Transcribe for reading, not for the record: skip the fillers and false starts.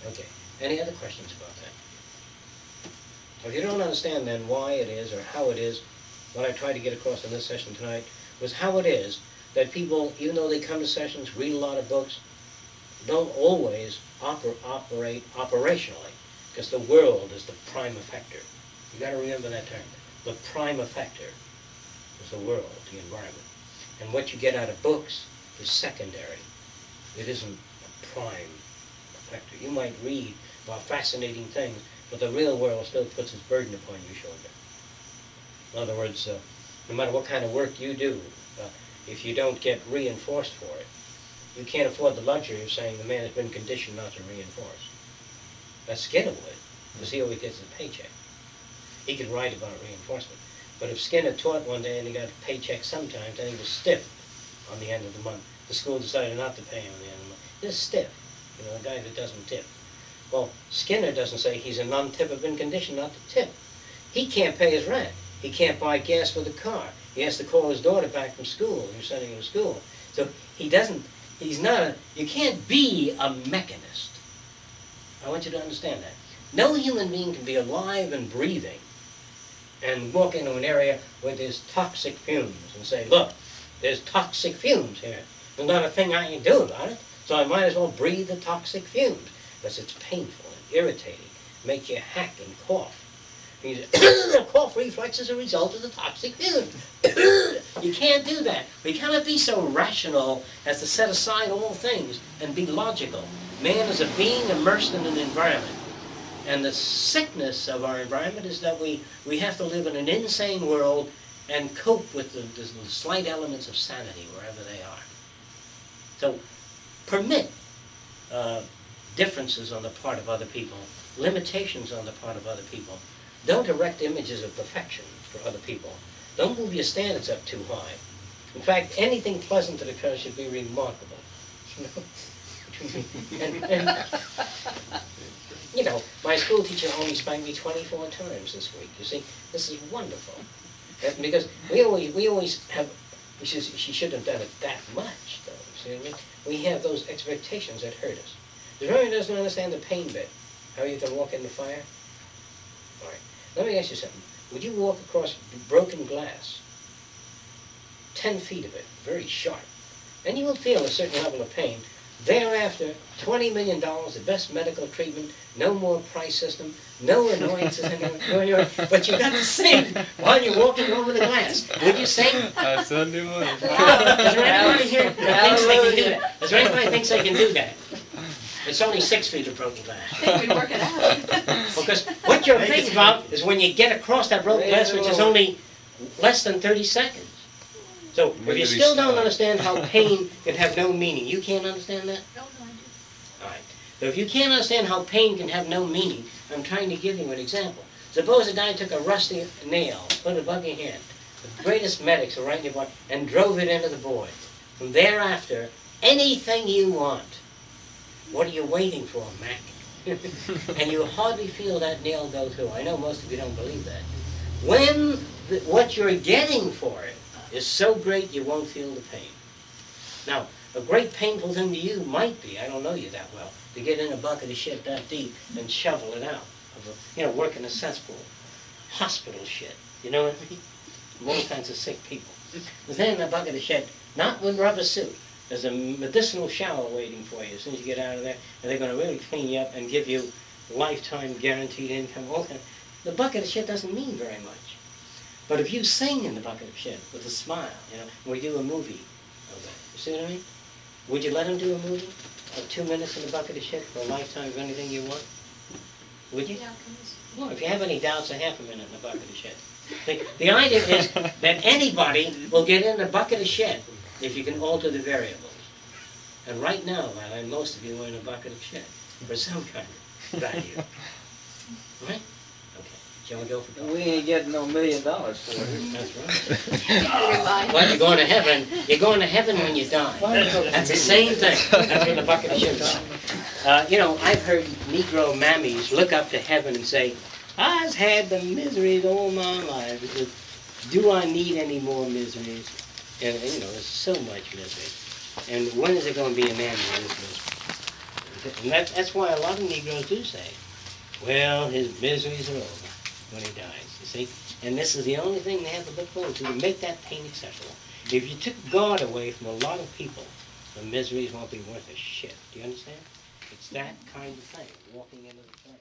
Okay. Any other questions about that? If you don't understand then why it is or how it is, what I tried to get across in this session tonight was how it is that people, even though they come to sessions, read a lot of books, don't always operate operationally, because the world is the prime effector. You got to remember that term. The prime effector is the world, the environment. And what you get out of books is secondary. It isn't a prime effector. You might read about fascinating things, but the real world still puts its burden upon your shoulder. In other words, no matter what kind of work you do, if you don't get reinforced for it, you can't afford the luxury of saying the man has been conditioned not to reinforce. That's Skinner would, because he always gets his paycheck. He could write about reinforcement. But if Skinner taught one day and he got a paycheck sometimes and he was stiff on the end of the month, the school decided not to pay him on the end of the month. Just stiff, you know, a guy that doesn't tip. Well, Skinner doesn't say he's a non-tipper, been conditioned not to tip. He can't pay his rent. He can't buy gas for the car. He has to call his daughter back from school. You're sending her to school. So he doesn't, he's not a, you can't be a mechanist. I want you to understand that. No human being can be alive and breathing and walk into an area where there's toxic fumes and say, look, there's toxic fumes here. There's not a thing I can do about it, so I might as well breathe the toxic fumes, because it's painful and irritating, make you hack and cough. The cough reflex is a result of the toxic fumes. You can't do that. We cannot be so rational as to set aside all things and be logical. Man is a being immersed in an environment. And the sickness of our environment is that we have to live in an insane world and cope with the slight elements of sanity wherever they are. So permit differences on the part of other people, limitations on the part of other people. Don't erect images of perfection for other people. Don't move your standards up too high. In fact, anything pleasant that occurs should be remarkable. You know? and you know, my school teacher only spanked me 24 times this week. You see, this is wonderful. Because we always have, she shouldn't have done it that much, though. See what I mean? We have those expectations that hurt us. The Roman doesn't understand the pain bit. How you can walk in the fire? All right. Let me ask you something. Would you walk across broken glass, 10 feet of it, very sharp, and you will feel a certain level of pain. Thereafter, $20 million, the best medical treatment, no more price system, no annoyances anymore, but you got to sing while you're walking over the glass. Would you sing? I certainly would. Is there anybody here that thinks they can do that? Is there anybody that thinks they can do that? It's only 6 feet of broken glass. I think we'd work it out. Because what you're thinking about is when you get across that broken glass, which is only less than 30 seconds. So if you still don't understand how pain can have no meaning, you can't understand that? No, I do. All right. So if you can't understand how pain can have no meaning, I'm trying to give you an example. Suppose a guy took a rusty nail, put it above your hand, the greatest medics are right in your body, and drove it into the void. From thereafter, anything you want. What are you waiting for, Mac? And you hardly feel that nail go through. I know most of you don't believe that. When what you're getting for it is so great you won't feel the pain. Now, a great painful thing to you might be, I don't know you that well, to get in a bucket of shit that deep and shovel it out. You know, work in a cesspool. Hospital shit. You know what I mean? All kinds of sick people. But then in a bucket of shit, not with rubber suit. There's a medicinal shower waiting for you as soon as you get out of there, and they're going to really clean you up and give you lifetime guaranteed income. All kind of, the bucket of shit doesn't mean very much. But if you sing in the bucket of shit with a smile, you know, and we do a movie of that, you see what I mean? Would you let him do a movie of 2 minutes in the bucket of shit for a lifetime of anything you want? Would you? Yeah, Well, if you have any doubts, a half a minute in the bucket of shit. The idea is that anybody will get in a bucket of shit if you can alter the variables. And right now, most of you are in a bucket of shit for some kind of value. Right? Okay. Shall we go for We ain't getting no $1 million for it. That's right. Well, you're going to heaven. You're going to heaven when you die. That's the same thing. That's what the bucket of shit is. You know, I've heard Negro mammies look up to heaven and say, I've had the miseries all my life. Do I need any more miseries? And you know, there's so much misery. And when is it going to be an end to this misery? And that's why a lot of Negroes do say, well, his miseries are over when he dies, you see. And this is the only thing they have to look forward to make that pain acceptable. If you took God away from a lot of people, the miseries won't be worth a shit. Do you understand? It's that kind of thing, walking into the flame.